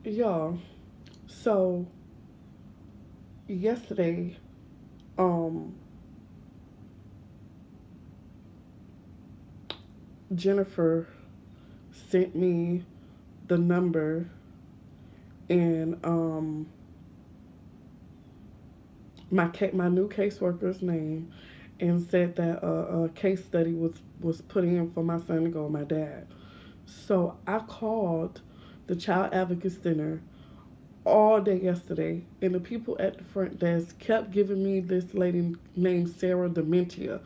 Y'all, so yesterday, um, Jennifer sent me the number and my new caseworker's name, and said that a case study was put in for my son to go with my dad. So I called the Child Advocate Center all day yesterday, and the people at the front desk kept giving me this lady named Sarah Dementia.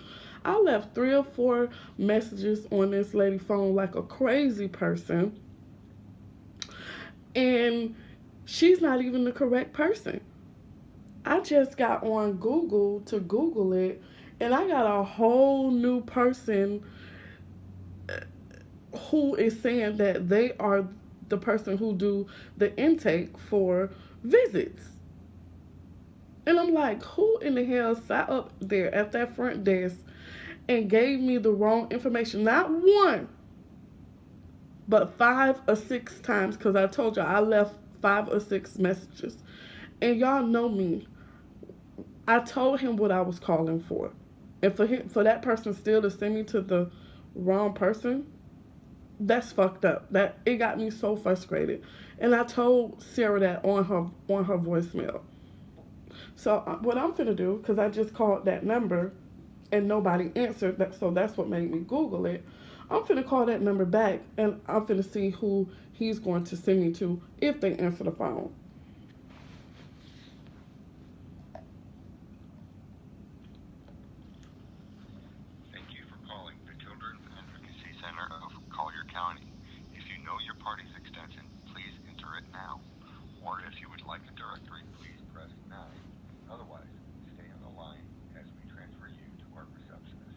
I left 3 or 4 messages on this lady's phone like a crazy person, and she's not even the correct person. I just got on Google to Google it, and I got a whole new person who is saying that they are the person who do the intake for visits. And I'm like, who in the hell sat up there at that front desk and gave me the wrong information? Not one, but 5 or 6 times, because I told you I left 5 or 6 messages. And y'all know me. I told him what I was calling for. And for that person still to send me to the wrong person, that's fucked up. That it got me so frustrated. And I told Sarah that on her voicemail. So what I'm finna do, because I just called that number and nobody answered, that so that's what made me Google it. I'm finna call that number back and I'm finna see who he's going to send me to if they answer the phone. Thank you for calling the Children's Advocacy Center of Collier County. If you know your party's extension, please enter it now. Or if you would like a directory, please press 9. Otherwise, stay on the line as we transfer you to our receptionist.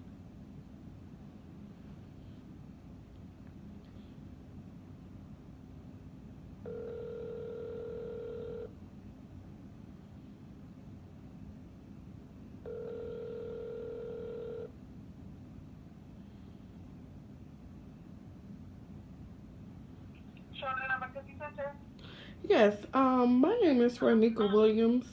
Children's Advocacy Center? Yes, my name is Renika Williams,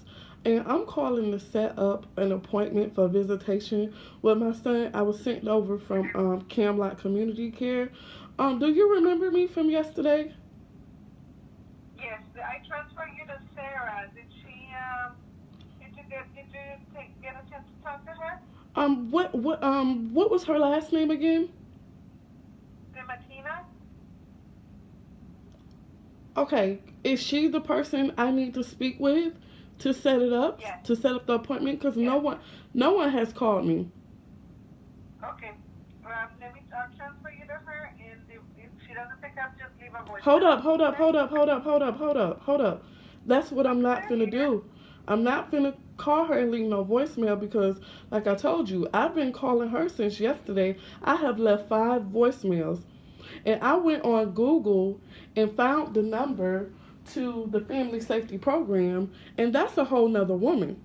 and I'm calling to set up an appointment for visitation with my son. I was sent over from Camlock Community Care. Do you remember me from yesterday? Yes, I transfer you to Sarah. Did you get a chance to talk to her? What was her last name again? Dematina? Okay, is she the person I need to speak with to set it up, Yes, to set up the appointment? Because yes. no one has called me. Okay. Let me transfer you to her, and if she doesn't pick up, just leave a Hold voicemail. up, hold up, Okay? hold up, hold up, hold up, hold up, hold up. That's what I'm not Okay, finna dear. do. I'm not finna call her and leave no voicemail because, like I told you, I've been calling her since yesterday. I have left 5 voicemails. And I went on Google and found the number to the family safety program, and that's a whole nother woman.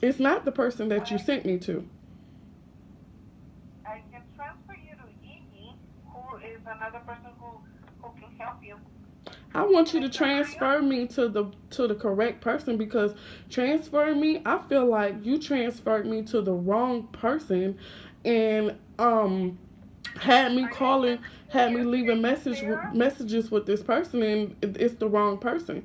It's not the person that you I sent me to. I can transfer you to Edie, who is another person who can help you. I want Can you I to transfer you? transfer me to the correct person, because transferring me, I feel like you transferred me to the wrong person, and had me Are you calling, speaking had me yesterday leaving to Sarah? messages with this person, and it's the wrong person.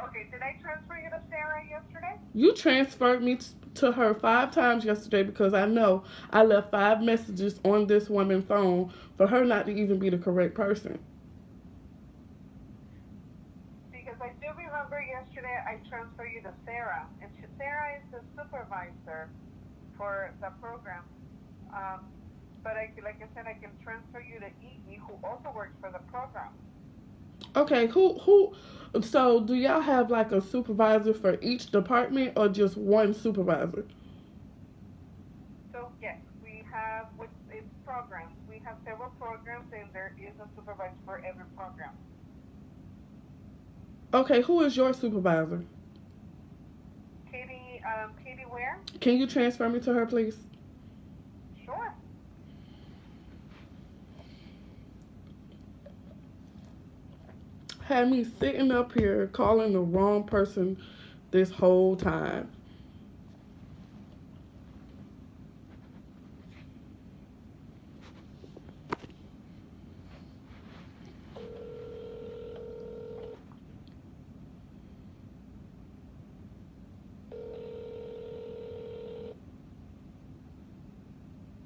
Okay, did I transfer you to Sarah yesterday? You transferred me to her 5 times yesterday because I know I left 5 messages on this woman's phone for her not to even be the correct person. Because I do remember yesterday I transferred you to Sarah, and Sarah is the supervisor for the program. Um, but like I said, I can transfer you to Edie, who also works for the program. Okay, who? So do y'all have like a supervisor for each department or just one supervisor? So yes, we have with its programs. We have several programs, and there is a supervisor for every program. Okay, who is your supervisor? Katie Ware? Can you transfer me to her, please? Sure. Had me sitting up here calling the wrong person this whole time.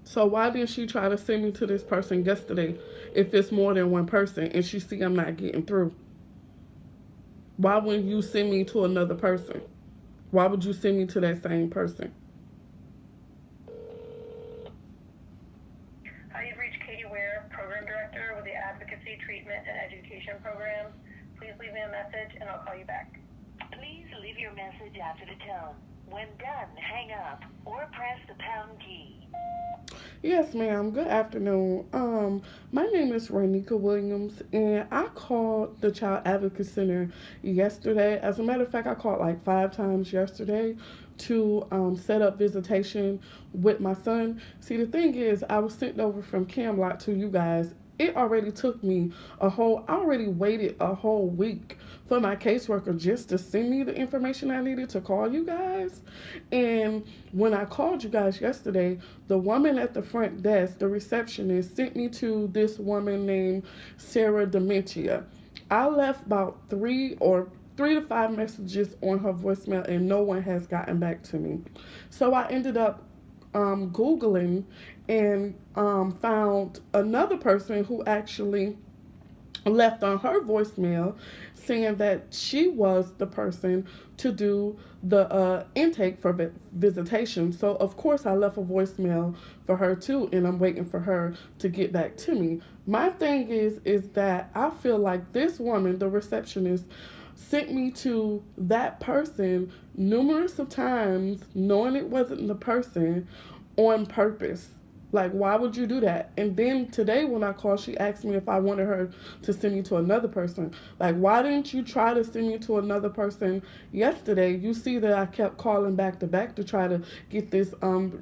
So why didn't she try to send me to this person yesterday if it's more than one person and she see I'm not getting through? Why wouldn't you send me to another person? Why would you send me to that same person? Hi, you've reached Katie Ware, Program Director with the Advocacy, Treatment, and Education Programs. Please leave me a message and I'll call you back. Please leave your message after the tone. When done, hang up or press the pound key. Yes, ma'am. Good afternoon. My name is Renika Williams, and I called the Child Advocate Center yesterday. As a matter of fact, I called like 5 times yesterday to set up visitation with my son. See, the thing is, I was sent over from Camlock to you guys. It already took me I already waited a whole week for my caseworker just to send me the information I needed to call you guys. And when I called you guys yesterday, the woman at the front desk, the receptionist, sent me to this woman named Sarah Dementia. I left about three to five messages on her voicemail and no one has gotten back to me. So I ended up Googling and found another person who actually left on her voicemail saying that she was the person to do the intake for visitation. So of course I left a voicemail for her too, and I'm waiting for her to get back to me. My thing is that I feel like this woman, the receptionist, sent me to that person numerous of times knowing it wasn't the person on purpose. Like, why would you do that? And then today when I called, she asked me if I wanted her to send me to another person. Like, why didn't you try to send me to another person yesterday? You see that I kept calling back to back to try to get this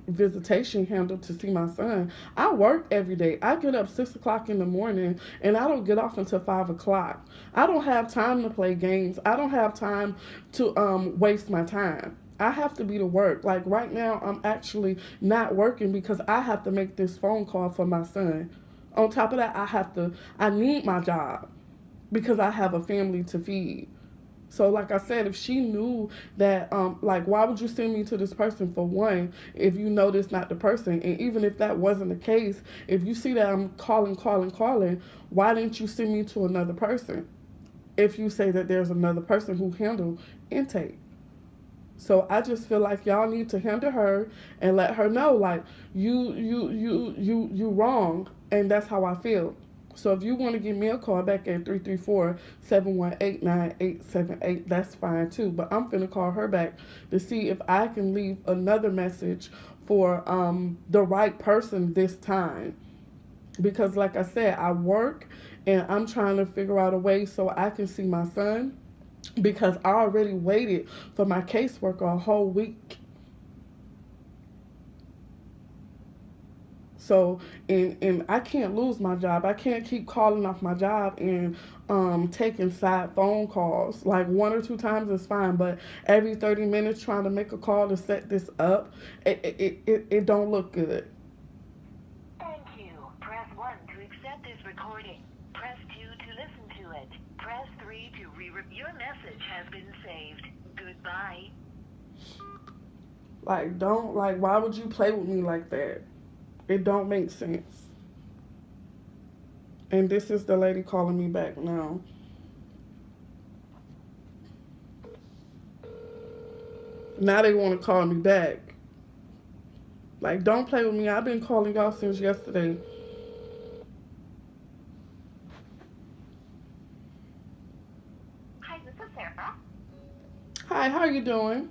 visitation handled to see my son. I work every day. I get up 6 o'clock in the morning and I don't get off until 5 o'clock. I don't have time to play games. I don't have time to waste my time. I have to be to work. Like right now, I'm actually not working because I have to make this phone call for my son. On top of that, I need my job because I have a family to feed. So like I said, if she knew that, like, why would you send me to this person for one, if you know this not the person? And even if that wasn't the case, if you see that I'm calling, why didn't you send me to another person? If you say that there's another person who handle intake. So I just feel like y'all need to handle her and let her know, like, you wrong, and that's how I feel. So if you want to give me a call back at 334-718-9878, that's fine too. But I'm finna call her back to see if I can leave another message for the right person this time. Because like I said, I work and I'm trying to figure out a way so I can see my son, because I already waited for my caseworker a whole week. So, and I can't lose my job. I can't keep calling off my job and taking side phone calls. Like 1 or 2 times is fine, but every 30 minutes trying to make a call to set this up, it don't look good. Thank you. Press 1 to accept this recording. Press 2 to listen to it. Press 3 to re-review. Your message has been saved. Goodbye. Like, why would you play with me like that? It don't make sense. And this is the lady calling me back now. Now they want to call me back. Like, don't play with me. I've been calling y'all since yesterday. Hi, this is Sarah. Hi, how you doing?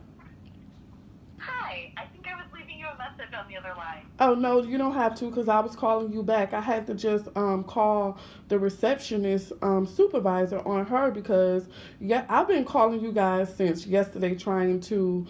Hi, I think I was leaving you a message on the other line. Oh no, you don't have to because I was calling you back. I had to just call the receptionist supervisor on her because yeah, I've been calling you guys since yesterday trying to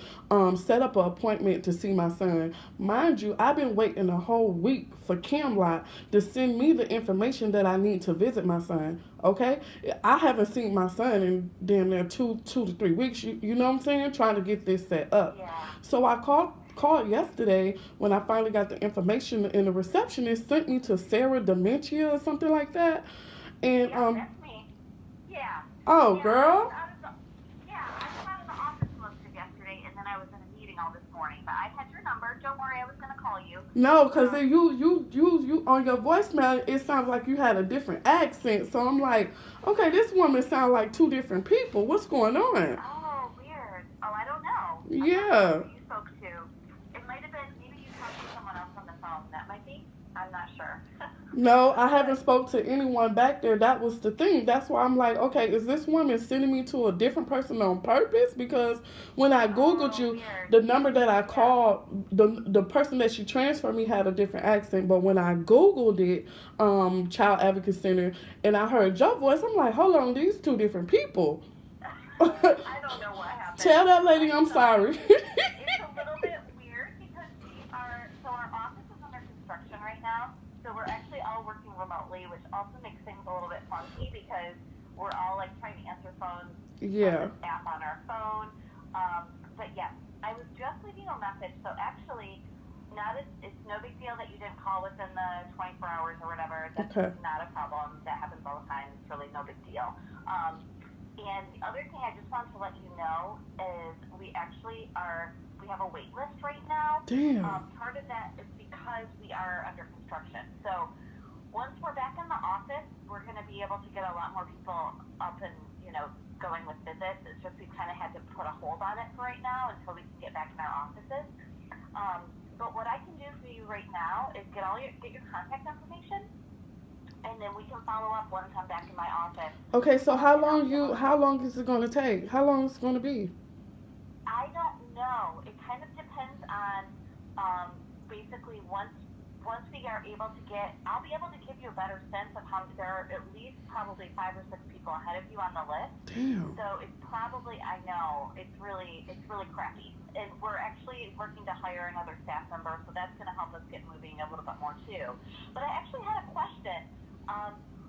set up an appointment to see my son. Mind you, I've been waiting a whole week for Camlot to send me the information that I need to visit my son. Okay, I haven't seen my son in damn near two to 3 weeks. You know what I'm saying? Trying to get this set up. Yeah. So I called yesterday when I finally got the information, and the receptionist sent me to Sarah Dementia or something like that. And Yeah, that's me. Yeah. oh Yeah, girl, I was out of the office most of yesterday, and then I was in a meeting all this morning. But I had your number. Don't worry, I was going to call you. no, because you on your voicemail it sounds like you had a different accent. So I'm like, okay, this woman sounds like two different people. What's going on? Oh, weird. Oh, I don't know. Yeah. I'm not sure who you spoke to. It might have been, maybe you talked to someone else on the phone. That might be. I'm not sure. No, I haven't spoke to anyone back there. That was the thing. That's why I'm like, okay, is this woman sending me to a different person on purpose? Because when I Googled you, Weird. the number that I called, the person that she transferred me had a different accent. But when I Googled it, Child Advocate Center, and I heard your voice, I'm like, hold on, these two different people. I don't know what happened. Tell that lady I'm sorry. It's a little bit weird because our office is under construction right now. So we're actually all working remotely, which also makes things a little bit funky because we're all like trying to answer phones Yeah. on this app on our phone. But yes, I was just leaving a message. So actually, it's no big deal that you didn't call within the 24 hours or whatever. That's Okay. not a problem. That happens all the time. It's really no big deal. And the other thing I just wanted to let you know is we have a wait list right now. Damn. Part of that is because we are under construction. So once we're back in the office, we're going to be able to get a lot more people up and, going with visits. It's just we kind of had to put a hold on it for right now until we can get back in our offices. But what I can do for you right now is get your contact information, and then we can follow up once I'm back in my office. Okay, so how long is it gonna take? How long is it gonna be? I don't know. It kind of depends on basically once we are able to I'll be able to give you a better sense of how there are at least probably 5 or 6 people ahead of you on the list. Damn. So it's probably, I know, it's really crappy. And we're actually working to hire another staff member, so that's going to help us get moving a little bit more too. But I actually had a question.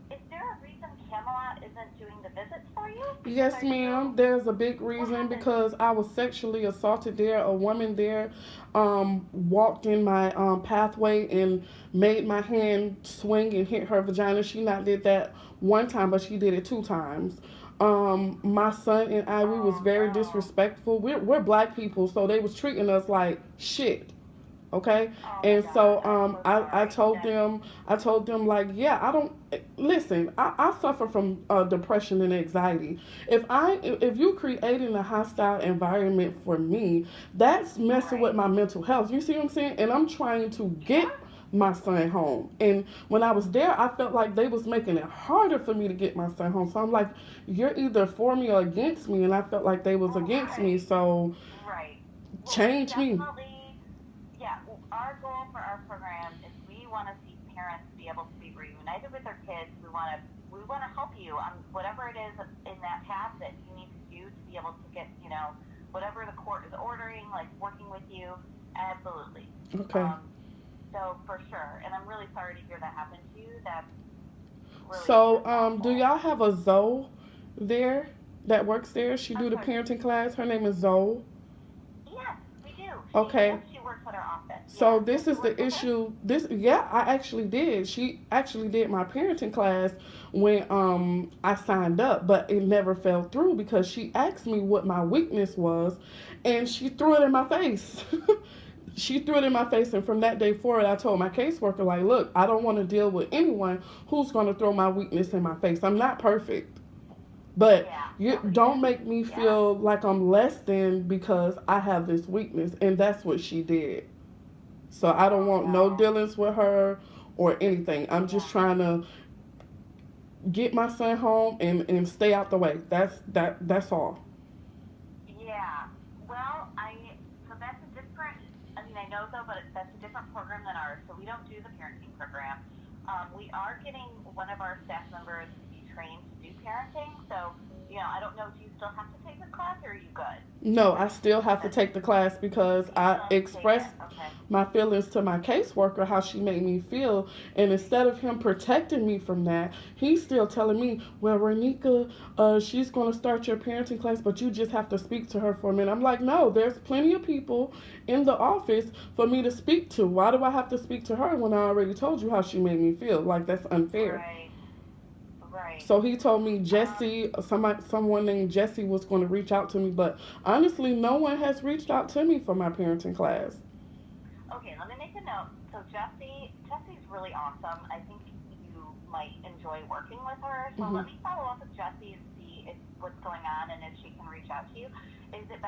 Is there a reason Camelot isn't doing the visits for you? Yes, ma'am. There's a big reason because I was sexually assaulted there. A woman there walked in my pathway and made my hand swing and hit her vagina. She not did that one time, but she did it 2 times. My son and I, we was very disrespectful. We're black people, so they was treating us like shit. Okay, and so I told them like, yeah, I don't listen. I suffer from depression and anxiety. If you creating a hostile environment for me, that's messing with my mental health. You see what I'm saying? And I'm trying to get my son home. And when I was there, I felt like they was making it harder for me to get my son home. So I'm like, you're either for me or against me, and I felt like they was against me. So change me. Our goal for our program is we want to see parents be able to be reunited with their kids. We want to help you on whatever it is in that path that you need to do to be able to get, whatever the court is ordering, like working with you. Absolutely. Okay. So for sure, and I'm really sorry to hear that happened to you. That's really so do y'all have a Zoe there that works there? She do the parenting class. Her name is Zoe. Yes, we do. Okay. She works at our office. So this is the issue. I actually did. She actually did my parenting class when I signed up, but it never fell through because she asked me what my weakness was, and she threw it in my face. She threw it in my face, and from that day forward, I told my caseworker, like, look, I don't want to deal with anyone who's going to throw my weakness in my face. I'm not perfect. But you don't make me feel like I'm less than because I have this weakness, and that's what she did. So I don't want no dealings with her or anything. I'm just trying to get my son home and stay out the way. That's all. Yeah. Well, so that's a different. I I know though, but that's a different program than ours, so we don't do the parenting program. We are getting one of our staff members to be trained to do parenting, so, I don't know, do you still have to take the class, or are you good? No, I still have to take the class because I expressed Okay. my feelings to my caseworker, how she made me feel. And instead of him protecting me from that, he's still telling me, well, Renika, she's going to start your parenting class, but you just have to speak to her for a minute. I'm like, no, there's plenty of people in the office for me to speak to. Why do I have to speak to her when I already told you how she made me feel? Like, that's unfair. Right. So he told me someone named Jesse was going to reach out to me, but honestly, no one has reached out to me for my parenting class. Okay, let me make a note. So Jesse's really awesome. I think you might enjoy working with her. So let me follow up with Jessie and see what's going on and if she can reach out to you. Is it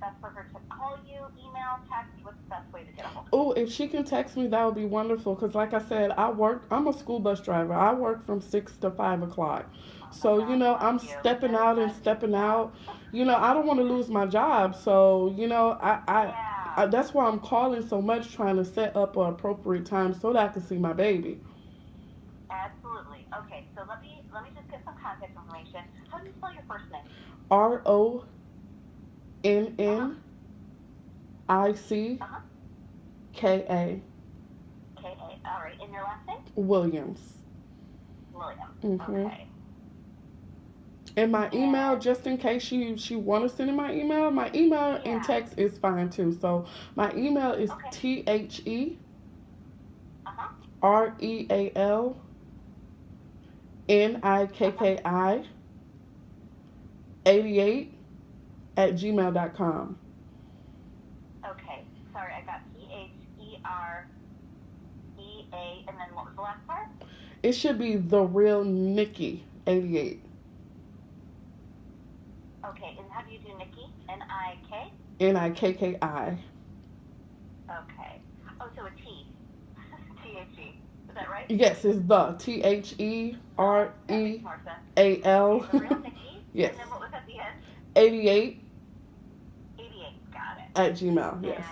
best for her to call you, email, text? What's the best way to get a hold of you? Oh, if she can text me, that would be wonderful. Because like I said, I'm a school bus driver. I work from 6 to 5 o'clock. So, I'm stepping out and stepping out. I don't want to lose my job. So, I that's why I'm calling so much, trying to set up an appropriate time so that I can see my baby. Absolutely. Okay, so let me just get some contact information. How do you spell your first name? RONNICKA. K-A. All right. And your last name? Williams. Okay. And my email, just in case she want to send in my email and text is fine too. So my email is TheRealNikki88@gmail.com. Okay. Sorry, I got TheReA, and then what was the last part? It should be TheRealNikki88. Okay, and how do you do Nikki? N-I-K? NIKKI. Okay. Oh, so a T. T-H-E. Is that right? Yes, it's the THEREAL. The real Nikki? Yes. And then what was at the end? 88 Got it. at Gmail. Yes.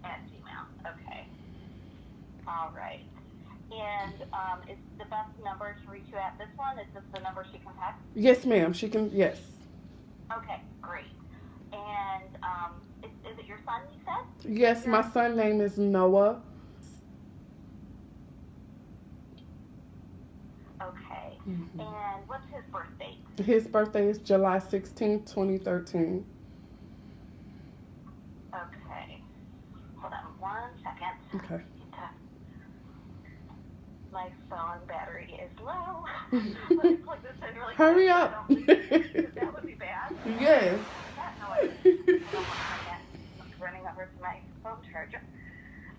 At Gmail. Okay. All right. And is the best number to reach you at this one? Is this the number she can text? Yes, ma'am. She can. Yes. Okay, great. And is it your son, you said? Yes, my son's name is Noah. Okay. And what's his birth date? His birthday is July 16th, 2013. Okay. Hold on 1 second. Okay. My phone battery is low. Let me plug this in really quick. Hurry up. That would be bad. Yes. No, I don't want that. I'm running over to my phone charger.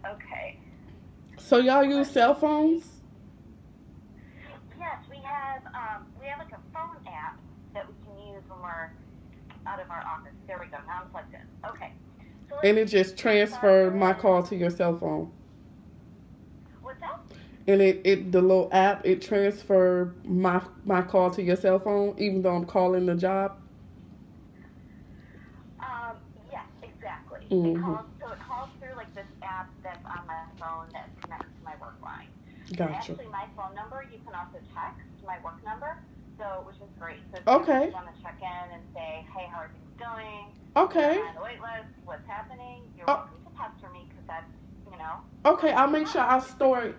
Okay. So y'all use cell phones? Yes, we have like a phone app that we can use when we're out of our office. There we go. Now I'm plugged in. Okay. So And it just transferred my call to your cell phone. What's that? And the little app, it transferred my call to your cell phone, even though I'm calling the job. Yes, exactly. Mhm. It calls through like this app that's on my phone that connects to my work line. Gotcha. And actually, my phone number you can also text my work number, which is great. So if Okay. you want to check in and say, hey, how are things going? Okay. On the wait list, what's happening? You're welcome to pester me because that's, Okay, I'll make sure I store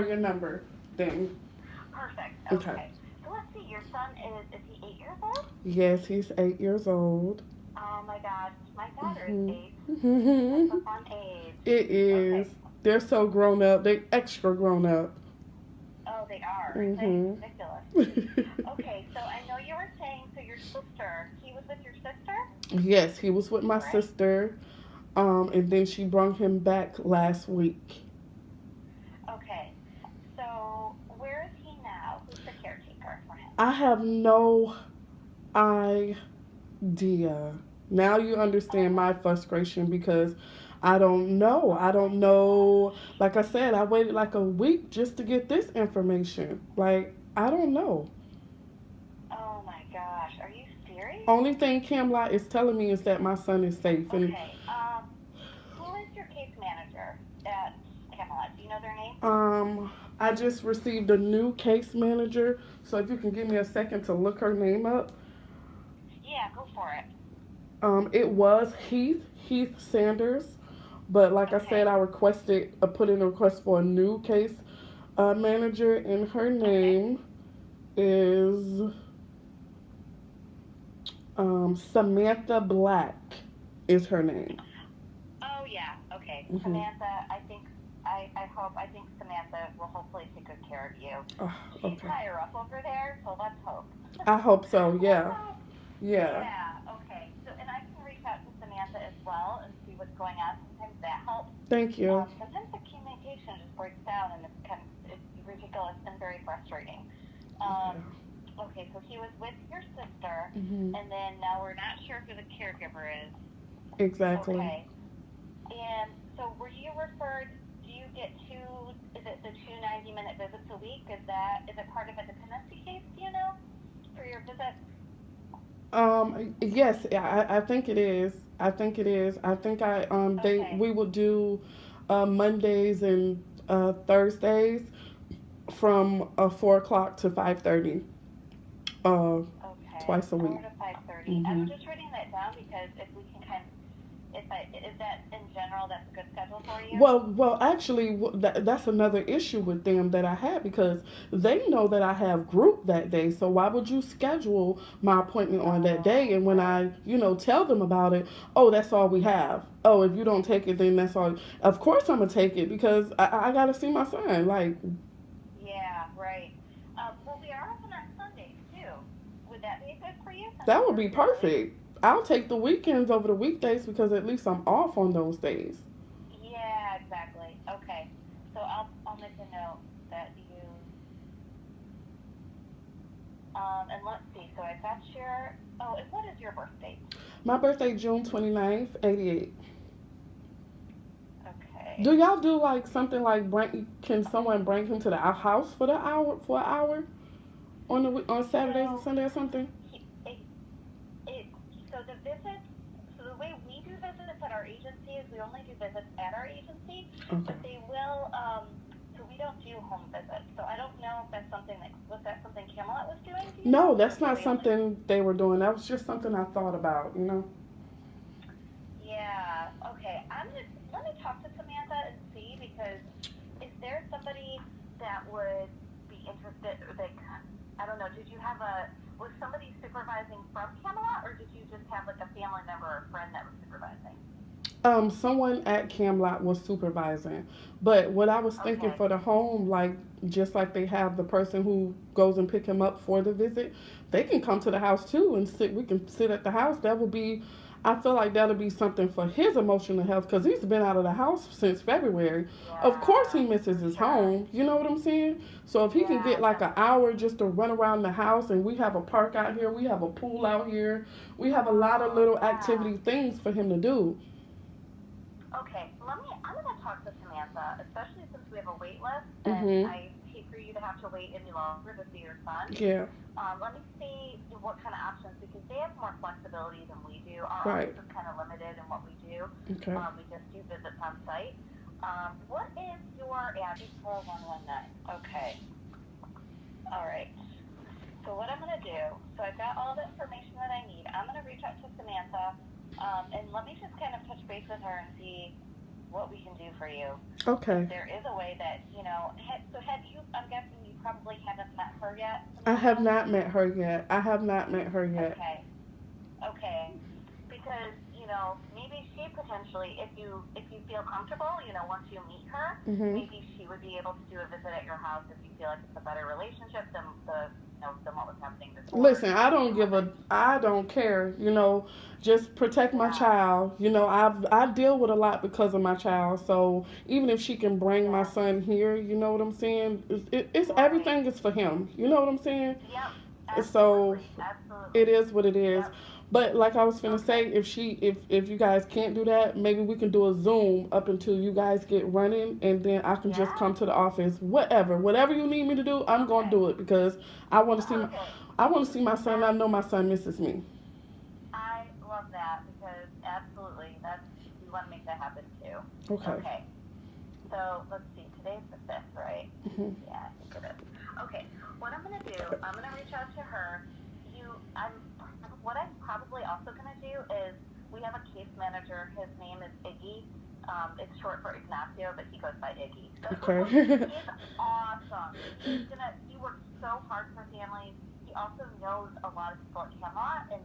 your number then. Perfect. Okay. So let's see. Your son is he 8 years old? Yes, he's 8 years old. Oh my gosh, my daughter is 8. Mm-hmm. That's a fun age. It is. Okay. They're so grown up. They extra grown up. Oh, they are. Mhm. Ridiculous. Okay, so I know you were saying, so your sister, he was with your sister? Yes, he was with my Right. sister. And then she brought him back last week. Okay, so where is he now? Who's the caretaker for him? I have no idea. Now you understand my frustration because I don't know. Like I said, I waited like a week just to get this information. Like, I don't know. Oh my gosh, are you serious? Only thing Camlot is telling me is that my son is safe. And Okay, who is your case at Camelot? Do you know their name? I just received a new case manager, so if you can give me a second to look her name up. Yeah, go for it. It was Heath Sanders, but like I Okay. said, I put in a request for a new case manager, and her name is Samantha Black. Is her name? Oh yeah, okay. Mhm. Samantha, I think I think Samantha will hopefully take good care of you. Oh, She's okay. higher up over there, so let's hope. I hope so. Yeah. Let's hope. Yeah. Yeah, okay. So, and I can reach out to Samantha as well and see what's going on. Sometimes that helps. Thank you. Sometimes the communication just breaks down and it's ridiculous and very frustrating. Okay, so he was with your sister, Mhm. and then now we're not sure who the caregiver is. Exactly. Okay. And so were you referred, do you get is it the 2 90-minute visits a week? Is it part of a dependency case, do you know, for your visit? Yes, I think it is. I think it is. I think Okay. we will do Mondays and Thursdays from 4 o'clock to 5:30. Okay. Twice a week. 4 to 5:30. I'm Mhm. just writing that down because if we can is that in general, that's a good schedule for you? Well, actually, that's another issue with them that I had because they know that I have group that day. So why would you schedule my appointment on that day? And when I, tell them about it, oh, that's all we have. Oh, if you don't take it, then that's all. Of course, I'm gonna take it because I gotta see my son. Like, Yeah, right. Well, we are open on Sundays too. Would that be good for you? that would be perfect. I'll take the weekends over the weekdays because at least I'm off on those days. Yeah, exactly. Okay. So I'll make a note that you and let's see. So I got and what is your birth date? My birthday, June 29th, 88. Okay. Do y'all do like something like can someone bring him to the house for an hour on Saturdays and Sunday or something? So the visits, so the way we do visits at our agency is we only do visits at our agency, Okay. but they will, so we don't do home visits. So I don't know if that's was that something Camelot was doing? Do you No, know? that's Or not they something they were doing. That was just something I thought about, Yeah, okay. Let me talk to Samantha and see, because is there somebody that would be interested, I don't know, was somebody supervising from Camelot, or did you just have like a family member or friend that was supervising? Someone at Camelot was supervising, but what I was thinking Okay. for the home, like just like they have the person who goes and pick him up for the visit, they can come to the house too and sit. We can sit at the house. That would be, I feel like that'll be something for his emotional health because he's been out of the house since February. Yeah, Of course, he misses his sure. home. You know what I'm saying? So if he can get like an hour just to run around the house, and we have a park out here, we have a pool out here, we have a lot of little activity things for him to do. Okay, I'm going to talk to Samantha, especially since we have a wait list, Mhm. and I hate for you to have to wait any longer to see your son. Yeah. Let me see what kind of options, because they have more flexibility than we do. Our Right. office is kind of limited in what we do. Okay. We just do visits on site. What is your address? 4119. Okay. All right. So what I'm going to do, so I've got all the information that I need. I'm going to reach out to Samantha, and let me just kind of touch base with her and see what we can do for you. Okay. There is a way that, I'm guessing you probably haven't met her yet? I have not met her yet. Okay. Because, maybe she potentially, if you feel comfortable, once you meet her, Mhm. maybe she would be able to do a visit at your house if you feel like it's a better relationship than what was happening before. Listen, I don't care, just protect my child. I deal with a lot because of my child. So even if she can bring my son here, you know what I'm saying? It's Right. everything is for him. You know what I'm saying? Yep. So Absolutely. it is what it is. Yep. But like I was finna say, if you guys can't do that, maybe we can do a Zoom up until you guys get running, and then I can just come to the office. Whatever you need me to do, I'm gonna do it because I want to see my son. I know my son misses me. I love that, because absolutely, we want to make that happen too. Okay. So let's see. Today's the 5th, right? Mhm. Yeah, I think it is. Okay. What I'm gonna do, I'm gonna reach out to her. What I'm probably also gonna do is we have a case manager. His name is Iggy. It's short for Ignacio, but he goes by Iggy. So Okay. he's awesome. He works so hard for families. He also knows a lot of people at Camelot, and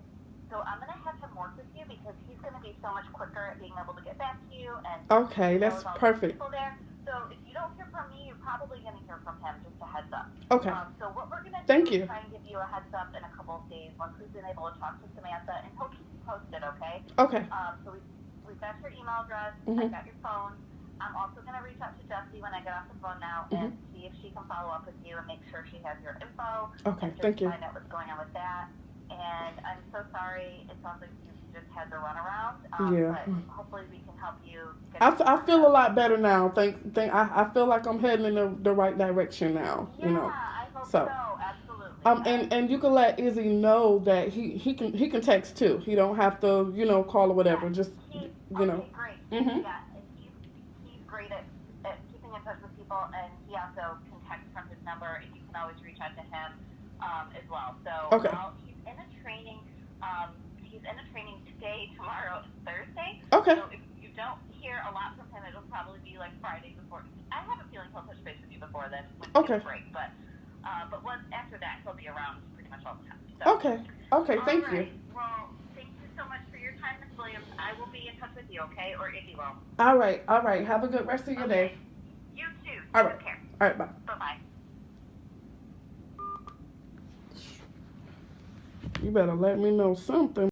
so I'm gonna have him work with you because he's gonna be so much quicker at being able to get back to you and Okay, he that's knows all the perfect. people there. So if you don't hear from me, you're probably gonna hear from him. Just a heads up. Okay. So what we're gonna do Thank is you. try and give you a heads up in a couple of days once we've been able to talk to Samantha, and he'll keep you posted. Okay. Okay. So we've got your email address. Mhm. I got your phone. I'm also going to reach out to Jessie when I get off the phone now and see if she can follow up with you and make sure she has your info. Okay, and just thank you. Find out what's going on with that. And I'm so sorry. It sounds like you just had to run around. Yeah. But hopefully we can help you. Get I feel a lot better now. I feel like I'm heading in the right direction now. Yeah, You know. I hope So. so. Absolutely. And you can let Izzy know that he can text too. He don't have to, you know, call or whatever. Just, you know. Okay, great. Mhm. Yeah, and he's great at keeping in touch with people, and he also can text from his number, and you can always reach out to him as well. So Okay. he's in a training. He's in a training today, tomorrow, and Thursday. Okay. So if you don't hear a lot from him, it'll probably be like Friday before. I have a feeling he'll touch base with you before then. Okay. Break, but once after that, he'll be around pretty much all the time. So. Okay. Okay. Thank you. Well, thank you so much for your time, Ms. Williams. I will be in touch with you, okay? Or Iggy will. All right. All right. Have a good rest of your day. You too. All right. Take care. All right. Bye. Bye-bye. You better let me know something.